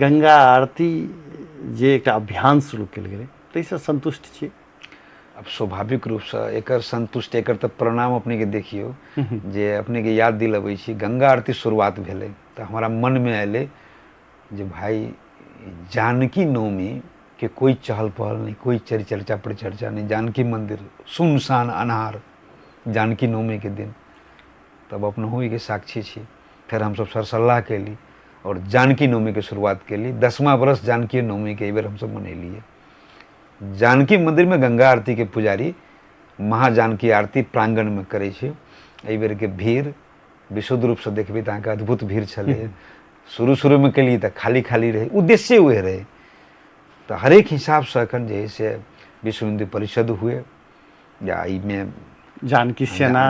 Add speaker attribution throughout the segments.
Speaker 1: गंगा आरती जे एक अभियान शुरू कल गए ताहिसँ संतुष्ट छी?
Speaker 2: अब स्वाभाविक रूप से एकर संतुष्ट एकर तो प्रणाम अपने के देखियो जे अपने के याद दिलबै छी गंगा आरती शुरुआत भेलै तो हमारा मन में अयलै जे भाई जानकी नवमी के कोई चहल पहल नहीं, कोई चर्चा परिचर्चा नहीं, जानकी मंदिर सुनसान अनहार जानकी नवमी के दिन। तब अपनहु के साक्षी छी। फिर हम सब सरसल्लाह कैली और जानकी नवमी के शुरुआत कैली। 10वां बरस जानकी नवमी के बेर हम सब मनैलिए। जानकी मंदिर में गंगा आरती के पुजारी महाजानकी आरती प्रांगण में करे छे। एहि बेर के भीड़ विशुद्ध रूप से देखबे तो अहाँके अद्भुत भीड़ छले। शुरू में कैली तो खाली खाली रहे, उद्देश्य उहे रहे। तो हरेक हिसाब से अखन जे है से विश्व हिंदू परिषद हुए या में
Speaker 1: जानकी सेना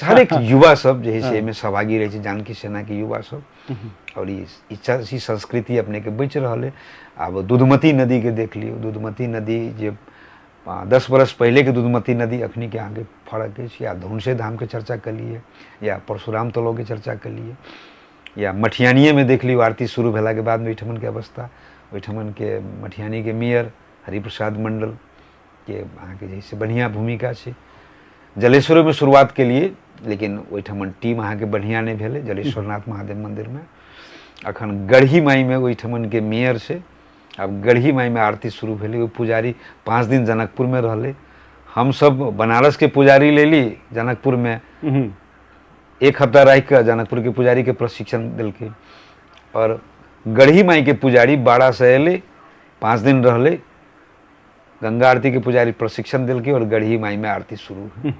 Speaker 2: हरेक युवा सब जे है से में सहभागी रहे, जानकी सेना के युवा सब। और ई संस्कृति अपने के बच रहा है। अब दूधमती नदी के देख लियो, दूधमती नदी जे 10 बरस पहले के दूधमती नदी अखनी के आगे फर्क है। या धुनसे धाम के चर्चा कर लिए या परशुराम तलाव के चर्चा कर लिए या मठियानिए में देख लियो आरती शुरू भेला के बाद में ओहिठमन के अवस्था। ओहिठमन के मठियानी के मेयर हरिप्रसाद मंडल के अहाँके जैसे बढ़िया भूमिका है। जलेश्वर में शुरुआत के लिए लेकिन ओहिठमन टीम अहाँके बढ़िया नहीं भेले जलेश्वरनाथ महादेव मंदिर में। अखन गढ़ी माई में ओहिठमन के मेयर से अब गढ़ी माई में आरती शुरू भेले। वो पुजारी 5 दिन जनकपुर में रहले। हम सब बनारस के पुजारी ले ली जनकपुर में 1 हफ्ता रह के जनकपुर के पुजारी के प्रशिक्षण दिल के। और गढ़ी माई के पुजारी 12 से अले 5 दिन रहले। गंगा आरती के पुजारी प्रशिक्षण दिल के और गढ़ी माई में आरती शुरू।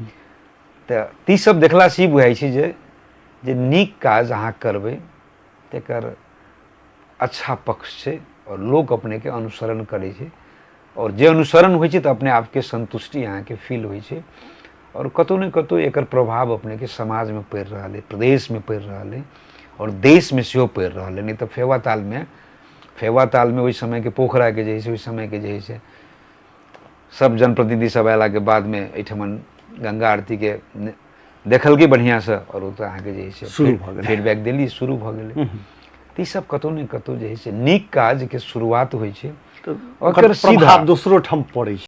Speaker 2: तो ती सब देखला से बुझाई छै जे नीक काज अहाँ करबै तेकर अच्छा पक्ष छै और लोग अपने के अनुसरण करे छै। और जे अनुसरण होइ छै तो अपने आप के संतुष्टि यहाँ के फील होइ छै। और कतौ न कतौ एकर प्रभाव अपने के समाज में पड़ रहा है, प्रदेश में पड़ रहा है और देश में सेहो पड़ रहा है। नहीं तो फेवाताल में उस समय के पोखरा के जैसे उस समय के जैसे सब जनप्रतिनिधि सब अयला के बाद में एठमन गंगा आरती के देखल के बढ़िया से और वो तो अहाँके जैसे फीडबैक दिली शुरू भ गेलै। तो ई सब कतौ न कतौ जैसे नीक काज के शुरुआत होइ छै
Speaker 1: तो ओकर प्रभाव दोसरो ठाम पड़ै छै।